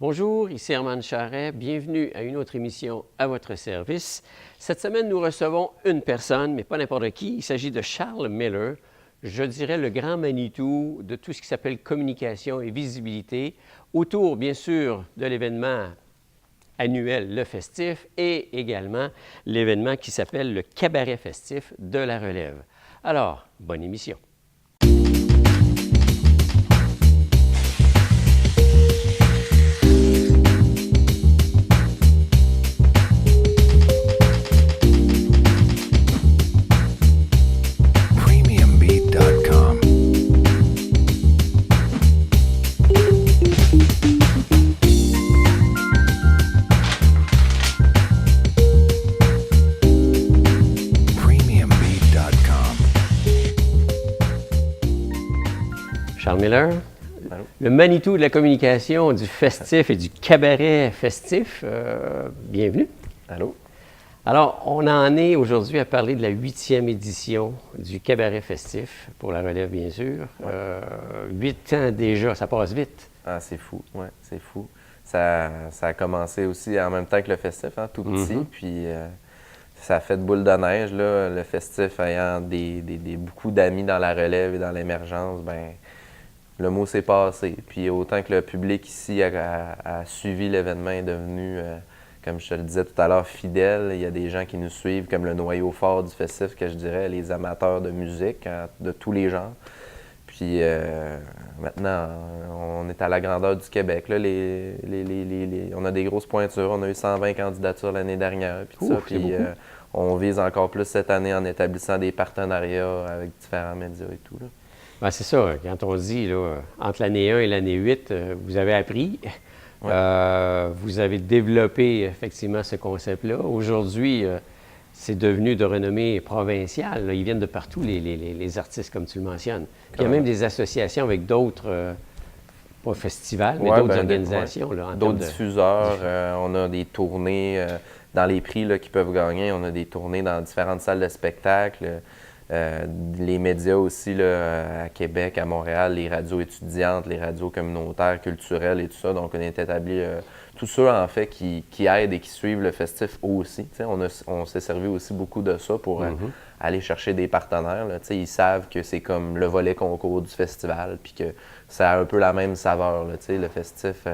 Bonjour, ici Herman Charret. Bienvenue à une autre émission à votre service. Cette semaine, nous recevons une personne, mais pas n'importe qui. Il s'agit de Charles Miller, je dirais le grand Manitou de tout ce qui s'appelle communication et visibilité, autour, bien sûr, de l'événement annuel Le Festif et également l'événement qui s'appelle le Cabaret Festif de la Relève. Alors, bonne émission. Premiumbeat.com. Premiumbeat.com. Charles Miller, Allô? le Manitou de la communication, du festif et du cabaret festif, bienvenue. Allô? Alors, on en est aujourd'hui à parler de la 8e édition du cabaret festif, pour la relève bien sûr. 8 ans déjà, ça passe vite. Ah, c'est fou, ouais, c'est fou. Ça a commencé aussi en même temps que le festif, hein, tout petit, puis ça a fait boule de neige, là, le festif ayant beaucoup d'amis dans la relève et dans l'émergence, ben le mot s'est passé. Puis autant que le public ici a suivi l'événement, est devenu, comme je te le disais tout à l'heure, fidèle. Il y a des gens qui nous suivent, comme le noyau fort du festif, que je dirais, les amateurs de musique, hein, de tous les genres. Puis maintenant, on est à la grandeur du Québec. Là, on a des grosses pointures. On a eu 120 candidatures l'année dernière. Puis Ouf, c'est puis beaucoup. on vise encore plus cette année en établissant des partenariats avec différents médias et tout. Là. Ben, c'est ça, quand on dit, là, entre l'année 1 et l'année 8, vous avez appris, vous avez développé effectivement ce concept-là. Aujourd'hui, c'est devenu de renommée provinciale. Là. Ils viennent de partout, les artistes, comme tu le mentionnes. Puis il y a même des associations avec d'autres, pas festivals, mais Ouais, d'autres ben, organisations. Là, en d'autres termes de- diffuseurs, on a des tournées dans les prix là, qu'ils peuvent gagner. On a des tournées dans différentes salles de spectacle. Les médias aussi là, à Québec, à Montréal, les radios étudiantes, les radios communautaires, culturelles et tout ça. Donc, on est établi tous ceux en fait qui aident et qui suivent le festif aussi. Tu sais, on s'est servi aussi beaucoup de ça pour aller chercher des partenaires. Là. Tu sais, ils savent que c'est comme le volet concours du festival, puis que ça a un peu la même saveur. Là. Tu sais, le festif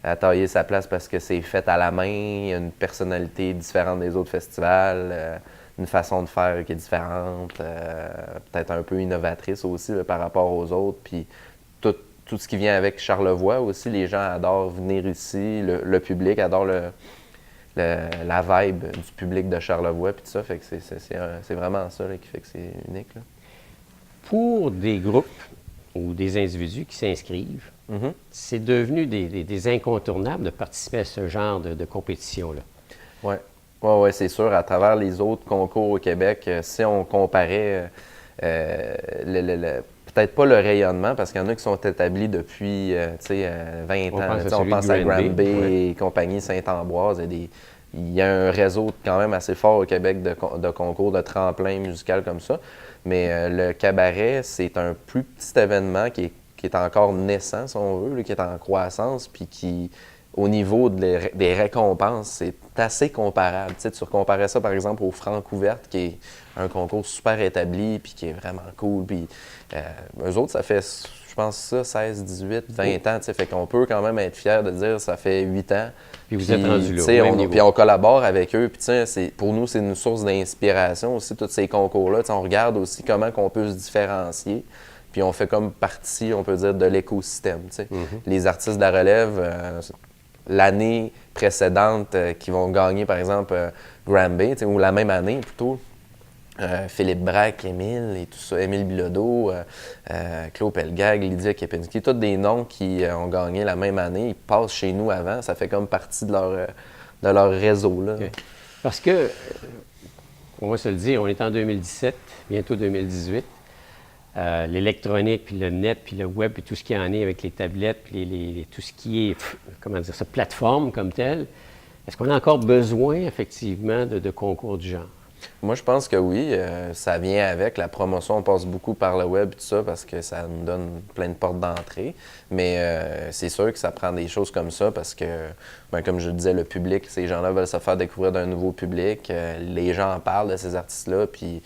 a taillé sa place parce que c'est fait à la main, il y a une personnalité différente des autres festivals. Une façon de faire qui est différente, peut-être un peu innovatrice aussi là, par rapport aux autres. Puis tout ce qui vient avec Charlevoix aussi, les gens adorent venir ici, le public adore la vibe du public de Charlevoix, puis tout ça. Fait que c'est vraiment ça là, qui fait que c'est unique. Là. Pour des groupes ou des individus qui s'inscrivent, c'est devenu des incontournables de participer à ce genre de compétition-là. Oui, ouais, c'est sûr. À travers les autres concours au Québec, si on comparait peut-être pas le rayonnement, parce qu'il y en a qui sont établis depuis 20 On ans. pense à On celui pense de à Granby, Granby et compagnie Saint-Ambroise. Il y a un réseau quand même assez fort au Québec de concours, de tremplins musicaux comme ça. Mais le cabaret, c'est un plus petit événement qui est encore naissant, si on veut, là, qui est en croissance, puis qui, au niveau des récompenses, c'est assez comparable. Tu sais, tu comparais ça, par exemple, au Francouverte, qui est un concours super établi, puis qui est vraiment cool. Puis eux autres, ça fait, je pense, ça, 16, 18, 20 ans. Tu sais, fait qu'on peut quand même être fier de dire ça fait 8 ans. Puis vous êtes rendu là, tu sais, au même niveau. Puis on collabore avec eux. Puis tu sais, pour nous, c'est une source d'inspiration aussi, tous ces concours-là. Tu sais, on regarde aussi comment on peut se différencier. Puis on fait comme partie, on peut dire, de l'écosystème. Tu sais. Les artistes de la relève, l'année précédente, qui vont gagner, par exemple, Granby, tu sais, ou la même année plutôt, Philippe Braque, Émile et tout ça, Émile Bilodeau, Claude Pelgag, Lydia Kepinski, tous des noms qui ont gagné la même année. Ils passent chez nous avant. Ça fait comme partie de leur réseau. Là. OK. Parce que, on va se le dire, on est en 2017, bientôt 2018. L'électronique, puis le net, puis le web, puis tout ce qui en est avec les tablettes, puis tout ce qui est, comment dire ça, plateforme comme telle. Est-ce qu'on a encore besoin, effectivement, de concours du genre? Moi, je pense que oui, ça vient avec. La promotion, on passe beaucoup par le web et tout ça parce que ça nous donne plein de portes d'entrée. Mais c'est sûr que ça prend des choses comme ça parce que, ben, comme je le disais, le public, ces gens-là veulent se faire découvrir d'un nouveau public. Les gens en parlent de ces artistes-là. Puis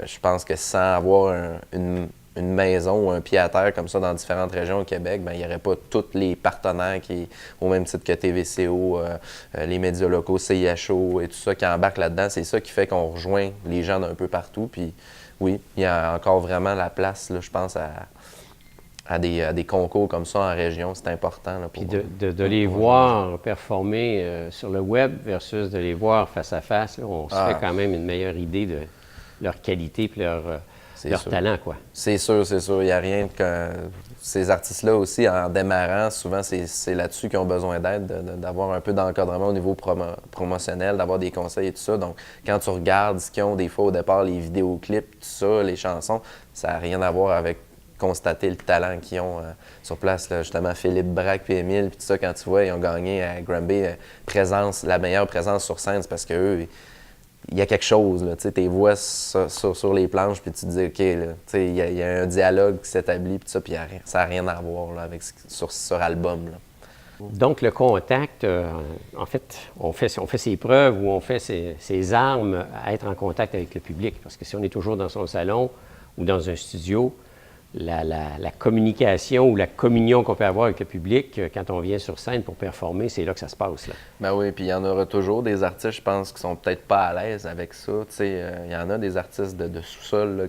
je pense que sans avoir une maison ou un pied à terre comme ça dans différentes régions au Québec, ben, il n'y aurait pas tous les partenaires qui, au même titre que TVCO, les médias locaux, CIHO et tout ça qui embarquent là-dedans. C'est ça qui fait qu'on rejoint les gens d'un peu partout. Puis oui, il y a encore vraiment la place, là, je pense, à des concours comme ça en région. C'est important. Là, Puis de les voir performer sur le web versus de les voir face à face, là, on se fait quand même une meilleure idée de leur qualité et leur talent, quoi. C'est sûr, c'est sûr. Il n'y a rien que... Ces artistes-là aussi, en démarrant, souvent, c'est là-dessus qu'ils ont besoin d'aide, d'avoir un peu d'encadrement au niveau promotionnel, d'avoir des conseils et tout ça. Donc, quand tu regardes ce qu'ils ont des fois au départ, les vidéoclips, tout ça, les chansons, ça n'a rien à voir avec constater le talent qu'ils ont sur place. Là. Justement, Philippe Braque puis Émile, puis tout ça, quand tu vois, ils ont gagné à Granby la meilleure présence sur scène, c'est parce qu'eux, il y a quelque chose, là, tu les vois sur les planches, puis tu te dis, OK, il y a un dialogue qui s'établit, puis ça, puis ça n'a rien à voir là, avec sur album. Là. Donc, le contact, en fait, on fait ses preuves ou on fait ses armes à être en contact avec le public. Parce que si on est toujours dans son salon ou dans un studio, la communication ou la communion qu'on peut avoir avec le public quand on vient sur scène pour performer, c'est là que ça se passe. Là. Ben oui, puis il y en aura toujours des artistes, je pense, qui sont peut-être pas à l'aise avec ça. Il y en a des artistes de sous-sol là,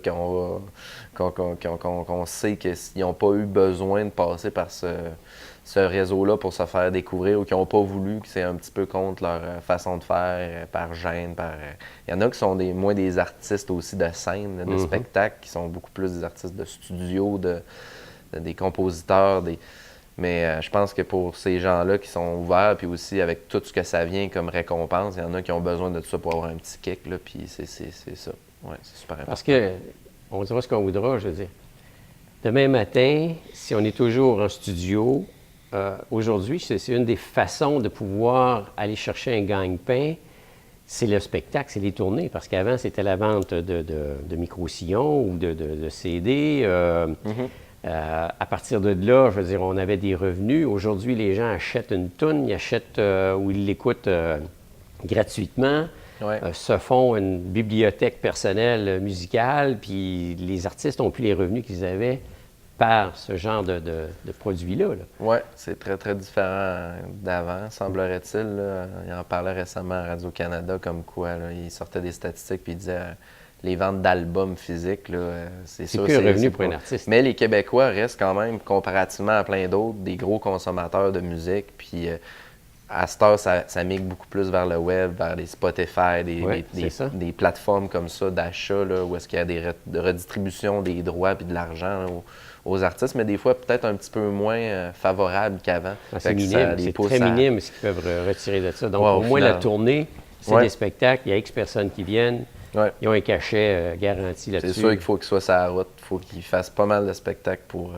qu'on sait qu'ils n'ont pas eu besoin de passer par ce réseau-là pour se faire découvrir ou qui n'ont pas voulu, que c'est un petit peu contre leur façon de faire, par gêne. Il y en a qui sont moins des artistes aussi de scène, de spectacle, qui sont beaucoup plus des artistes de studio, des compositeurs. Mais je pense que pour ces gens-là qui sont ouverts, puis aussi avec tout ce que ça vient comme récompense, il y en a qui ont besoin de tout ça pour avoir un petit kick, là, puis c'est ça. Ouais, c'est super important. Parce que, on dira ce qu'on voudra, je veux dire. Demain matin, si on est toujours en studio, aujourd'hui, c'est une des façons de pouvoir aller chercher un gagne-pain, c'est le spectacle, c'est les tournées. Parce qu'avant, c'était la vente de micro-sillons ou de CD. À partir de là, je veux dire, on avait des revenus. Aujourd'hui, les gens achètent une toune, ils achètent ou ils l'écoutent gratuitement, se font une bibliothèque personnelle musicale, puis les artistes n'ont plus les revenus qu'ils avaient par ce genre de produits-là. Oui, c'est très, très différent d'avant, semblerait-il. Là. Il en parlait récemment à Radio-Canada comme quoi. Là, il sortait des statistiques puis il disait les ventes d'albums physiques, là, c'est sûr. C'est plus un revenu pour un artiste. Mais les Québécois restent quand même, comparativement à plein d'autres, des gros consommateurs de musique. Puis à cette heure, ça migre beaucoup plus vers le web, vers les Spotify, des plateformes comme ça d'achat, là, où est-ce qu'il y a des redistributions des droits puis de l'argent là, aux artistes, mais des fois peut-être un petit peu moins favorable qu'avant. C'est minime, c'est très minime ce qu'ils peuvent retirer de ça. Donc au moins la tournée, c'est des spectacles, il y a X personnes qui viennent, ils ont un cachet garanti là-dessus. C'est sûr qu'il faut qu'ils soient sur la route, il faut qu'ils fassent pas mal de spectacles pour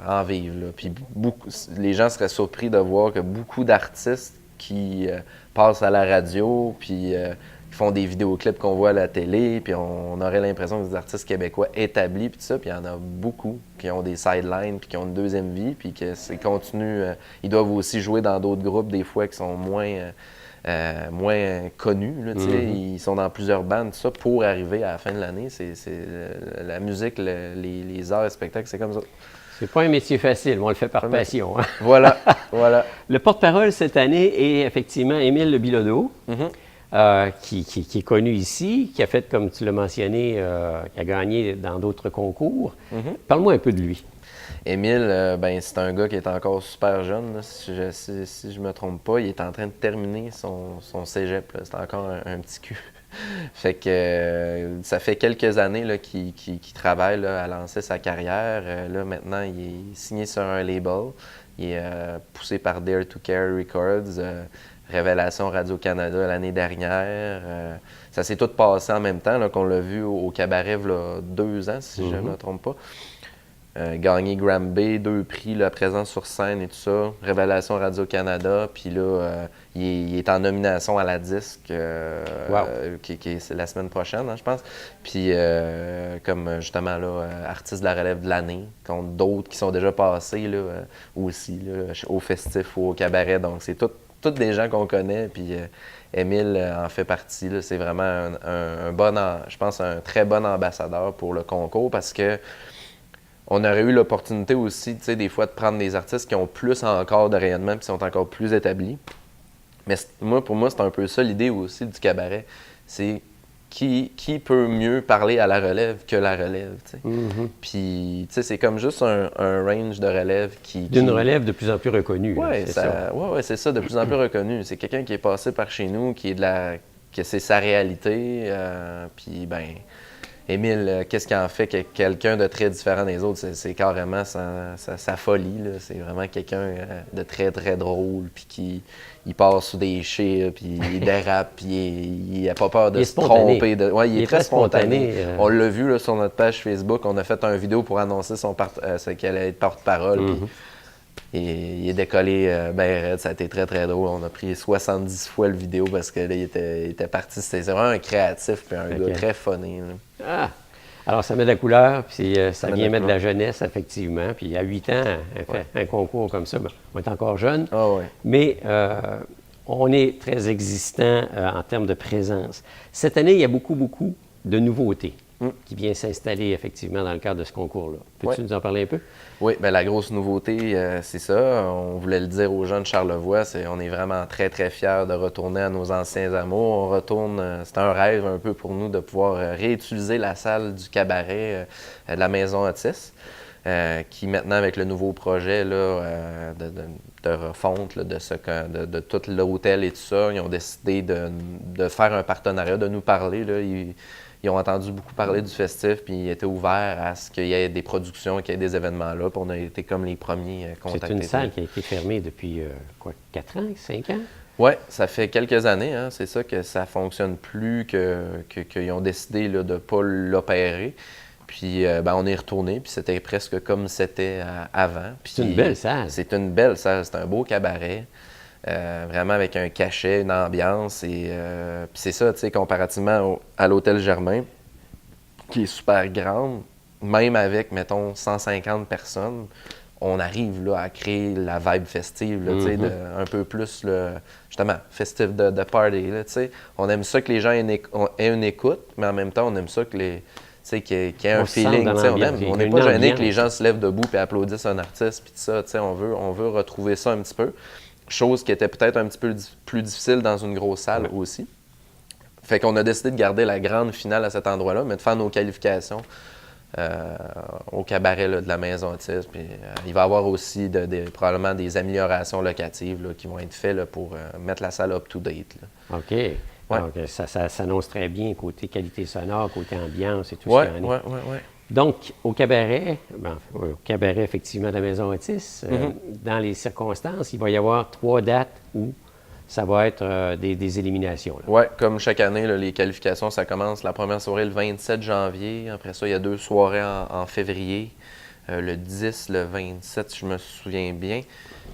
en vivre. Là. Puis les gens seraient surpris de voir que beaucoup d'artistes qui passent à la radio, puis qui font des vidéoclips qu'on voit à la télé, puis on aurait l'impression que des artistes québécois établis, puis tout ça, puis il y en a beaucoup qui ont des sidelines, puis qui ont une deuxième vie, puis que c'est continu. Ils doivent aussi jouer dans d'autres groupes, des fois, qui sont moins connus. Là, Ils sont dans plusieurs bandes, tout ça, pour arriver à la fin de l'année. La musique, les arts et spectacles, c'est comme ça. C'est pas un métier facile, mais on le fait par passion. Hein? Voilà. Le porte-parole cette année est effectivement Émile Bilodeau. Qui est connu ici, qui a fait, comme tu l'as mentionné, qui a gagné dans d'autres concours. Parle-moi un peu de lui. Émile, c'est un gars qui est encore super jeune, là, si je me trompe pas. Il est en train de terminer son cégep. Là. C'est encore un petit cul. Fait que ça fait quelques années là, qu'il travaille là, à lancer sa carrière. Là, maintenant, il est signé sur un label. Il est poussé par Dare to Care Records. Révélation Radio-Canada l'année dernière. Ça s'est tout passé en même temps, là, qu'on l'a vu au cabaret il y a 2 ans, si je ne me trompe pas. Gagné Grammy, 2 prix, là, présent sur scène et tout ça. Révélation Radio-Canada. Puis là, il est en nomination à la disque, c'est la semaine prochaine, hein, je pense. Puis comme justement, là, artiste de la relève de l'année, contre d'autres qui sont déjà passés là, aussi, là, au festif ou au cabaret. Donc, c'est tous des gens qu'on connaît. Puis Émile en fait partie. Là. C'est vraiment je pense, un très bon ambassadeur pour le concours parce que on aurait eu l'opportunité aussi, tu sais, des fois, de prendre des artistes qui ont plus encore de rayonnement et qui sont encore plus établis. Mais pour moi, c'est un peu ça l'idée aussi du cabaret. C'est qui peut mieux parler à la relève que la relève, tu sais. Mm-hmm. Puis, tu sais, c'est comme juste un range de relève D'une relève de plus en plus reconnue. Oui, c'est ça. Ouais, c'est ça, de plus en plus reconnu. C'est quelqu'un qui est passé par chez nous, que c'est sa réalité. Puis, ben, Émile, qu'est-ce qui en fait quelqu'un de très différent des autres? C'est carrément sa folie. Là. C'est vraiment quelqu'un de très, très drôle, puis qui il passe sous des chires, puis il dérape, puis il n'a pas peur de se tromper. Ouais, il est très spontané. On l'a vu là, sur notre page Facebook. On a fait une vidéo pour annoncer qu'elle allait être porte-parole. Mm-hmm. Et il est décollé ben raide, ça a été très très drôle. On a pris 70 fois le vidéo parce que là, il était parti. C'était vraiment un créatif puis un gars très funny. Là. Ah! Alors, ça met de la couleur, puis ça vient mettre de la jeunesse, effectivement. Puis à 8 ans, un concours comme ça, ben, on est encore jeune. Oh, ouais. Mais on est très existant en termes de présence. Cette année, il y a beaucoup de nouveautés qui viennent s'installer, effectivement, dans le cadre de ce concours-là. Peux-tu nous en parler un peu? Oui, bien la grosse nouveauté, c'est ça. On voulait le dire aux gens de Charlevoix, on est vraiment très, très fiers de retourner à nos anciens amours. On retourne, c'est un rêve un peu pour nous de pouvoir réutiliser la salle du cabaret de la Maison Otis, qui maintenant, avec le nouveau projet là, de refonte là, de tout l'hôtel et tout ça, ils ont décidé de faire un partenariat, de nous parler. Là. Ils ont entendu beaucoup parler du festif, puis ils étaient ouverts à ce qu'il y ait des productions, qu'il y ait des événements là, puis on a été comme les premiers contactés. C'est une salle qui a été fermée depuis, 4 ans, 5 ans? Oui, ça fait quelques années, hein, c'est ça que ça fonctionne plus, qu'ils ont décidé là, de ne pas l'opérer. Puis ben, on est retourné, puis c'était presque comme c'était avant. Puis, c'est une belle salle. C'est une belle salle, c'est un beau cabaret. Vraiment avec un cachet, une ambiance. Et puis c'est ça, tu sais, comparativement à l'Hôtel Germain, qui est super grande, même avec, mettons, 150 personnes, on arrive là, à créer la vibe festive, là, tu sais, un peu plus, justement, festive de party. Là, tu sais. On aime ça que les gens aient une écoute, mais en même temps, on aime ça que qu'il y ait un feeling. On n'est pas gêné que les gens se lèvent debout et applaudissent un artiste, puis tout ça. Tu sais, on veut retrouver ça un petit peu. Chose qui était peut-être un petit peu plus difficile dans une grosse salle aussi. Fait qu'on a décidé de garder la grande finale à cet endroit-là, mais de faire nos qualifications au cabaret là, de la Maison Otis. Puis il va y avoir aussi probablement des améliorations locatives là, qui vont être faites là, pour mettre la salle up-to-date. Là. OK. Ouais. Donc, ça s'annonce très bien côté qualité sonore, côté ambiance et tout ce qu'il y en a. Oui. Donc, au cabaret, effectivement, de la Maison Otis, dans les circonstances, il va y avoir 3 dates où ça va être des éliminations. Oui, comme chaque année, là, les qualifications, ça commence la première soirée le 27 janvier. Après ça, il y a 2 soirées en février. Le 10, le 27, si je me souviens bien.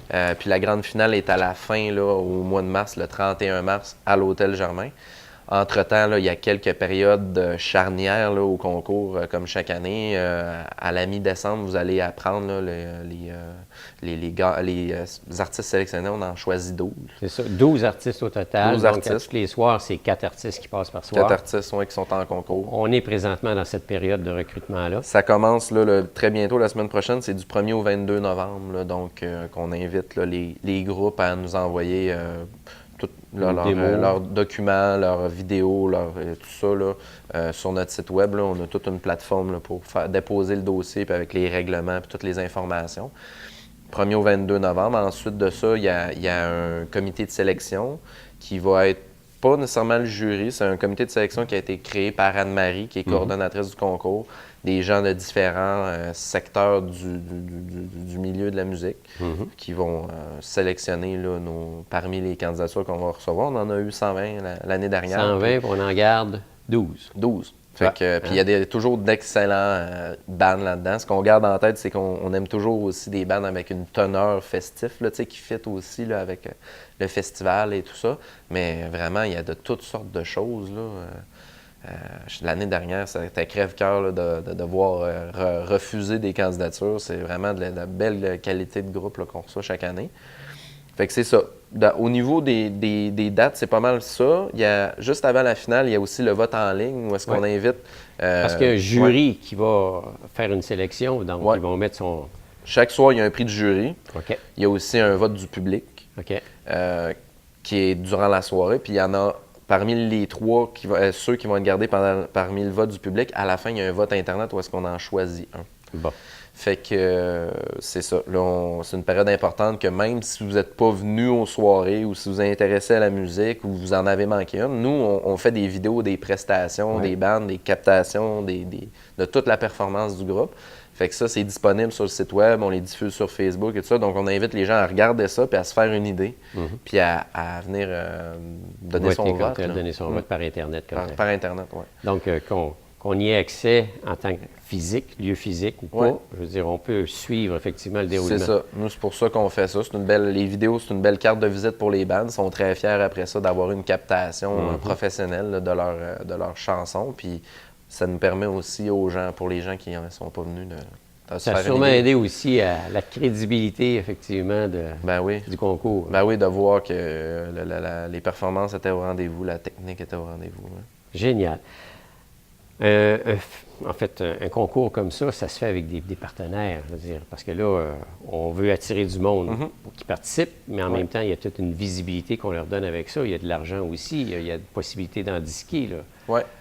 Puis la grande finale est à la fin, là, au mois de mars, le 31 mars, à l'Hôtel Germain. Entre-temps, là, il y a quelques périodes charnières là, au concours, comme chaque année. À la mi-décembre, vous allez apprendre là, les artistes sélectionnés. On en choisit 12. C'est ça, 12 artistes au total. 12 donc, artistes. tous les soirs, c'est 4 artistes qui passent par soir. 4 artistes qui sont en concours. On est présentement dans cette période de recrutement-là. Ça commence là, très bientôt, la semaine prochaine. C'est du 1er au 22 novembre. Là, donc, qu'on invite là, les groupes à nous envoyer... tous leurs documents, leurs vidéos, tout ça là, sur notre site web. Là, on a toute une plateforme là, pour déposer le dossier puis avec les règlements et toutes les informations. 1er au 22 novembre. Ensuite de ça, il y a un comité de sélection qui va être pas nécessairement le jury, c'est un comité de sélection qui a été créé par Anne-Marie, qui est coordonnatrice du concours, des gens de différents secteurs du milieu de la musique qui vont sélectionner là, parmi les candidatures qu'on va recevoir. On en a eu 120 l'année dernière. 120, puis on en garde 12. 12. Fait que, puis il y a toujours d'excellents bands là-dedans. Ce qu'on garde en tête, c'est qu'on aime toujours aussi des bands avec une teneur festive, là, qui fit aussi là, avec le festival et tout ça. Mais vraiment, il y a de toutes sortes de choses. L'année dernière, c'était crève-cœur là, de devoir refuser des candidatures. C'est vraiment de la belle qualité de groupe là, qu'on reçoit chaque année. Fait que c'est ça. Au niveau des dates, c'est pas mal ça. Il y a, juste avant la finale, il y a aussi le vote en ligne où est-ce qu'on invite... Parce qu'il y a un jury qui va faire une sélection, donc ils vont mettre son... Chaque soir, il y a un prix du jury. OK. Il y a aussi un vote du public qui est durant la soirée. Puis il y en a parmi les trois, ceux qui vont être gardés parmi le vote du public. À la fin, il y a un vote Internet où est-ce qu'on en choisit un. Bon. Fait que c'est ça. Là, c'est une période importante que même si vous n'êtes pas venu aux soirées ou si vous êtes intéressé à la musique ou vous en avez manqué une, nous, on fait des vidéos, des prestations, des bandes, des captations, de toute la performance du groupe. Fait que ça, c'est disponible sur le site web, on les diffuse sur Facebook et tout ça. Donc, on invite les gens à regarder ça puis à se faire une idée, puis à venir donner son vote. Donner son vote par Internet. Par Internet, oui. Donc, qu'on y ait accès en tant que physique, lieu physique ou pas, je veux dire, on peut suivre effectivement le déroulement. C'est ça. Nous, c'est pour ça qu'on fait ça. Les vidéos, c'est une belle carte de visite pour les bandes. Ils sont très fiers après ça d'avoir une captation professionnelle là, de leur chanson. Puis ça nous permet aussi pour les gens qui ne sont pas venus, de se ça a faire sûrement une idée. aidé aussi à la crédibilité, effectivement, du concours. Ben oui, de voir que les performances étaient au rendez-vous, la technique était au rendez-vous. Hein. Génial. En fait, un concours comme ça se fait avec des partenaires, je veux dire, parce que là, on veut attirer du monde pour qu'ils participent, mais en même temps, il y a toute une visibilité qu'on leur donne avec ça. Il y a de l'argent aussi, il y a des possibilités d'en disquer, là.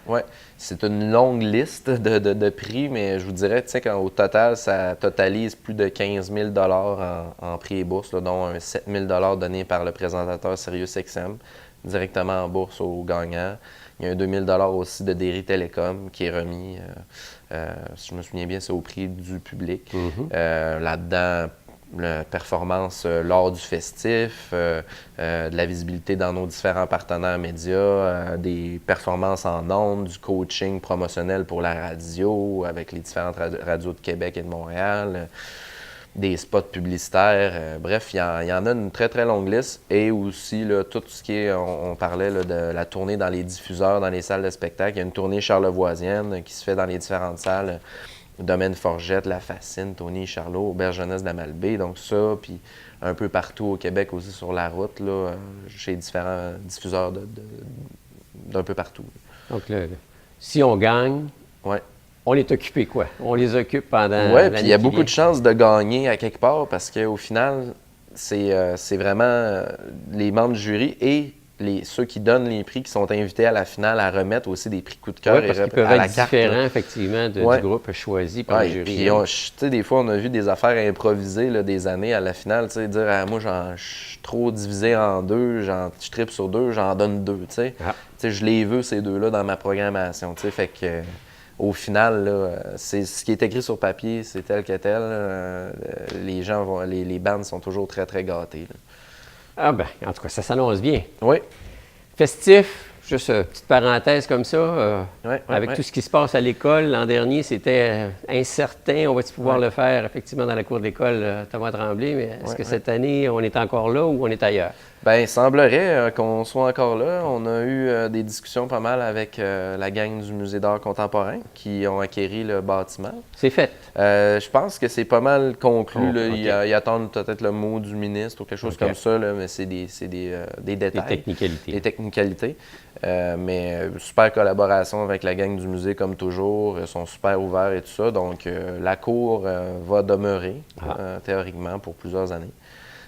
Oui. C'est une longue liste de prix, mais je vous dirais, tu sais, qu'au total, ça totalise plus de 15 000 en prix et bourse, là, dont un 7 000 donné par le présentateur SiriusXM, directement en bourse aux gagnants. Il y a un 2 000 aussi de Derry Télécom qui est remis, si je me souviens bien, c'est au prix du public. Là-dedans, la performance lors du festif, de la visibilité dans nos différents partenaires médias, des performances en ondes, du coaching promotionnel pour la radio avec les différentes radios de Québec et de Montréal, des spots publicitaires. Bref, il y en a une très, très longue liste. Et aussi, là, tout ce qui est, on parlait là, de la tournée dans les diffuseurs, dans les salles de spectacle. Il y a une tournée charlevoisienne qui se fait dans les différentes salles. Domaine Forgette, La Fascine, Tony Charlot, Auberge Jeunesse de la Malbaie. Donc ça, puis un peu partout au Québec aussi sur la route, là, chez différents diffuseurs d'un peu partout. Donc, là, si on gagne, on est occupé, quoi? On les occupe pendant Oui, puis il y a beaucoup de chances de gagner à quelque part parce qu'au final, c'est vraiment les membres du jury et ceux qui donnent les prix qui sont invités à la finale à remettre aussi des prix coup de cœur parce qu'ils peuvent être différents, effectivement, du groupe choisi par le jury. Puis, tu sais, des fois, on a vu des affaires improvisées là, des années à la finale, tu sais, dire moi, je suis trop divisé en deux, je tripe sur deux, j'en donne deux, tu sais. Tu sais, je les veux, ces deux-là, dans ma programmation, tu sais, fait que... Au final, là, c'est ce qui est écrit sur papier, c'est tel que tel. Les gens les bandes sont toujours très, très gâtés. Là. Ah ben, en tout cas, ça s'annonce bien. Oui. Festif, juste une petite parenthèse comme ça. Avec tout ce qui se passe à l'école, l'an dernier, c'était incertain. On va-tu pouvoir le faire, effectivement, dans la cour de l'école Thomas Tremblay, mais est-ce que cette année, on est encore là ou on est ailleurs? Bien, il semblerait qu'on soit encore là. On a eu des discussions pas mal avec la gang du Musée d'art contemporain qui ont acquéri le bâtiment. C'est fait? Je pense que c'est pas mal conclu. Là. Ils attendent peut-être le mot du ministre ou quelque chose comme ça, là, mais c'est des détails. Des technicalités. Des technicalités. Mais super collaboration avec la gang du musée comme toujours. Ils sont super ouverts et tout ça. Donc, la cour va demeurer théoriquement pour plusieurs années.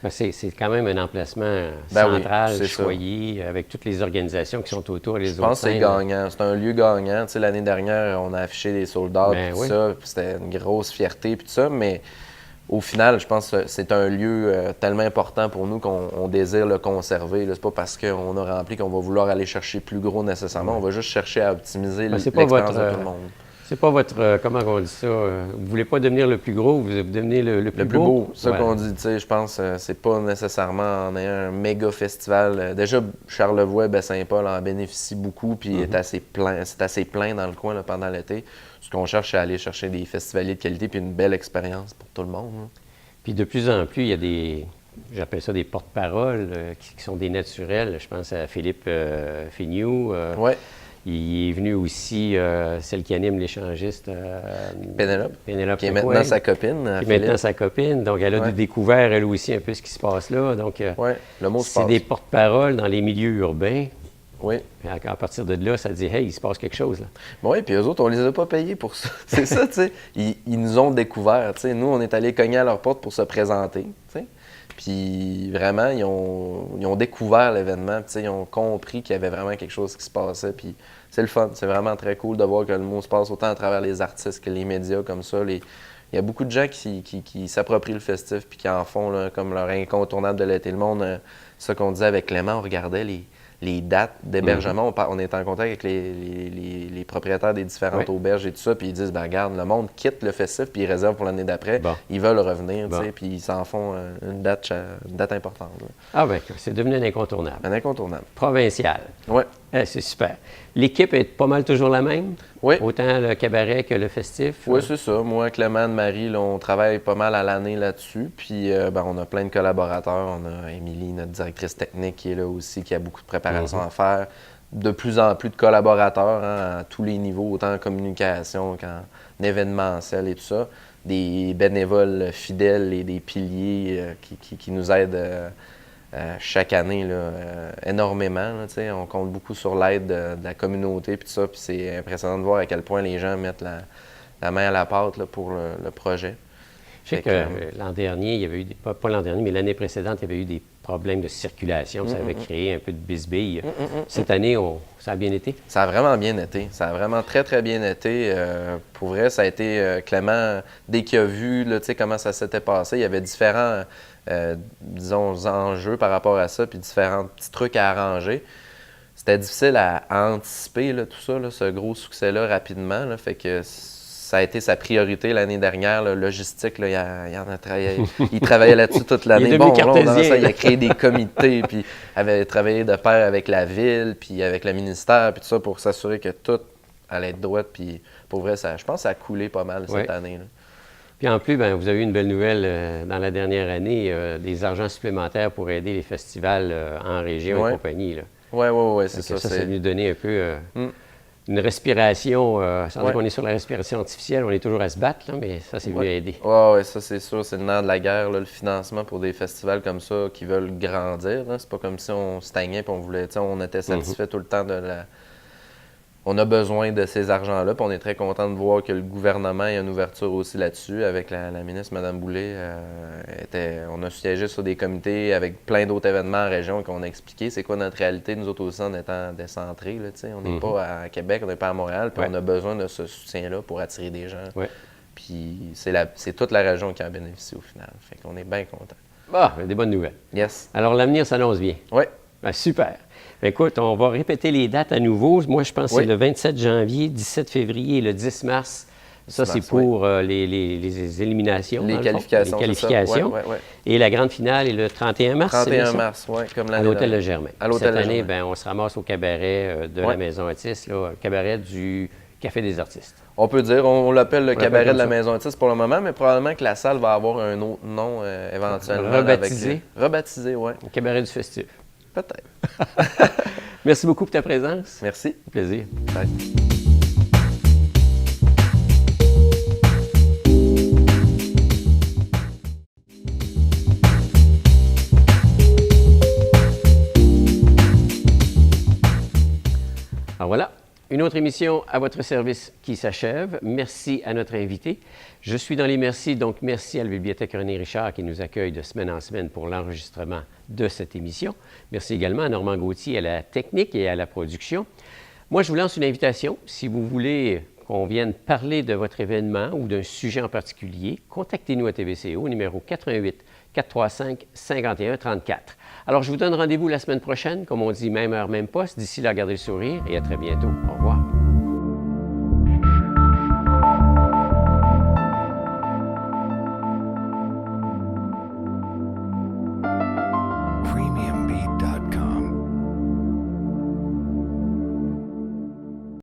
C'est quand même un emplacement central, choyé, avec toutes les organisations qui sont autour. Je pense que c'est gagnant. C'est un lieu gagnant. Tu sais, l'année dernière, on a affiché des soldats et tout ça. C'était une grosse fierté et tout ça. Mais au final, je pense que c'est un lieu tellement important pour nous qu'on désire le conserver. C'est pas parce qu'on a rempli qu'on va vouloir aller chercher plus gros nécessairement. On va juste chercher à optimiser l'expérience de tout le monde. C'est pas votre, comment on dit ça, vous voulez pas devenir le plus gros, vous devenez le plus beau. C'est ça qu'on dit, tu sais, je pense, c'est pas nécessairement en ayant un méga festival. Déjà, Charlevoix, Baie-Saint-Paul en bénéficie beaucoup, puis c'est assez plein dans le coin là, pendant l'été. Ce qu'on cherche, c'est aller chercher des festivaliers de qualité, puis une belle expérience pour tout le monde. Là. Puis de plus en plus, il y a j'appelle ça des porte-paroles qui sont des naturels. Je pense à Philippe Fignoux. Ouais. Il est venu aussi, celle qui anime l'échangiste. Pénélope. Qui est Secouin, maintenant sa copine. Qui est maintenant sa copine. Donc, elle a découvert, elle aussi, un peu ce qui se passe là. Donc, le mot se c'est passe. des porte-paroles dans les milieux urbains. Oui. À partir de là, ça dit, hey, il se passe quelque chose. Là. Oui, puis eux autres, on les a pas payés pour ça. C'est ça, tu sais. Ils nous ont découvert. Tu sais. Nous, on est allés cogner à leur porte pour se présenter. Tu sais. Puis vraiment, ils ont découvert l'événement. Tu sais, ils ont compris qu'il y avait vraiment quelque chose qui se passait. Puis c'est le fun. C'est vraiment très cool de voir que le mot se passe autant à travers les artistes que les médias comme ça. Il y a beaucoup de gens qui s'approprient le festif puis qui en font là, comme leur incontournable de l'été. Le monde, c'est ça qu'on disait avec Clément, on regardait les dates d'hébergement. On est en contact avec les propriétaires des différentes auberges et tout ça, puis ils disent, ben regarde, le monde quitte le festif, puis ils réservent pour l'année d'après. Bon. Ils veulent revenir, tu sais, puis ils s'en font une date importante. Là. Ah ben, c'est devenu un incontournable. Un incontournable. Provincial. Oui. C'est super. L'équipe est pas mal toujours la même? Oui. Autant le cabaret que le festif? Oui, c'est ça. Moi, Clément, Marie, là, on travaille pas mal à l'année là-dessus. Puis, on a plein de collaborateurs. On a Émilie, notre directrice technique, qui est là aussi, qui a beaucoup de préparation à faire. De plus en plus de collaborateurs à tous les niveaux, autant en communication qu'en événementiel et tout ça. Des bénévoles fidèles et des piliers qui nous aident chaque année là, énormément. Là, on compte beaucoup sur l'aide de la communauté et tout ça. Puis c'est impressionnant de voir à quel point les gens mettent la main à la pâte là, pour le projet. Je sais que l'an dernier, il y avait eu, pas l'an dernier, mais l'année précédente, il y avait eu des problèmes de circulation. Ça avait créé un peu de bisbille. Cette année, ça a bien été? Ça a vraiment bien été. Ça a vraiment très, très bien été. Pour vrai, ça a été Clément, dès qu'il a vu là, comment ça s'était passé, il y avait différents disons, enjeux par rapport à ça, puis différents petits trucs à arranger. C'était difficile à anticiper là, tout ça, là, ce gros succès-là rapidement. Là, fait que ça a été sa priorité l'année dernière, la logistique, là, il en a travaillé. Il travaillait là-dessus toute l'année. Il est devenu cartésien. Il a créé des comités, puis avait travaillé de pair avec la ville, puis avec le ministère, puis tout ça, pour s'assurer que tout allait être droit. Puis pour vrai, je pense que ça a coulé pas mal cette année. Là. Puis en plus, vous avez eu une belle nouvelle dans la dernière année, des argents supplémentaires pour aider les festivals en région et compagnie. Oui, c'est ça. Ça venu donner un peu une respiration, sans dire qu'on est sur la respiration artificielle, on est toujours à se battre, là, mais ça, c'est venu aider. Oui, ça, c'est sûr. C'est le nerf de la guerre, là, le financement pour des festivals comme ça qui veulent grandir. C'est pas comme si on stagnait et on voulait, on était satisfait tout le temps de la... On a besoin de ces argents-là, puis on est très content de voir que le gouvernement a une ouverture aussi là-dessus. Avec la ministre, Mme Boulay, on a siégé sur des comités avec plein d'autres événements en région qu'on a expliqué c'est quoi notre réalité, nous autres aussi en étant décentrés. Là, on n'est pas à Québec, on n'est pas à Montréal, puis on a besoin de ce soutien-là pour attirer des gens. Puis c'est toute la région qui en bénéficie au final. Fait qu'on est bien content. Bah, des bonnes nouvelles. Yes. Alors, l'avenir s'annonce bien. Oui. Super. Écoute, on va répéter les dates à nouveau. Moi, je pense que c'est le 27 janvier, 17 février et le 10 mars. Ça, c'est pour les éliminations. Les qualifications. Les qualifications. Et la grande finale est le 31 mars. 31 mars, oui, comme l'année. À l'Hôtel Le Germain. Cette année, on se ramasse au cabaret de la Maison Otis, le cabaret du Café des artistes. On peut dire, on l'appelle le cabaret de la Maison Otis pour le moment, mais probablement que la salle va avoir un autre nom éventuellement. Rebaptisé. Rebaptisé, oui. Le cabaret du festif. Peut-être. Merci beaucoup pour ta présence. Merci. Au plaisir. Bye. Alors voilà, une autre émission à votre service qui s'achève. Merci à notre invité. Je suis dans les merci, donc merci à la Bibliothèque René Richard qui nous accueille de semaine en semaine pour l'enregistrement de cette émission. Merci également à Normand Gauthier à la technique et à la production. Moi, je vous lance une invitation. Si vous voulez qu'on vienne parler de votre événement ou d'un sujet en particulier, contactez-nous à TVCO au numéro 88 435 51 34. Alors, je vous donne rendez-vous la semaine prochaine, comme on dit, même heure, même poste. D'ici là, gardez le sourire et à très bientôt. Au revoir.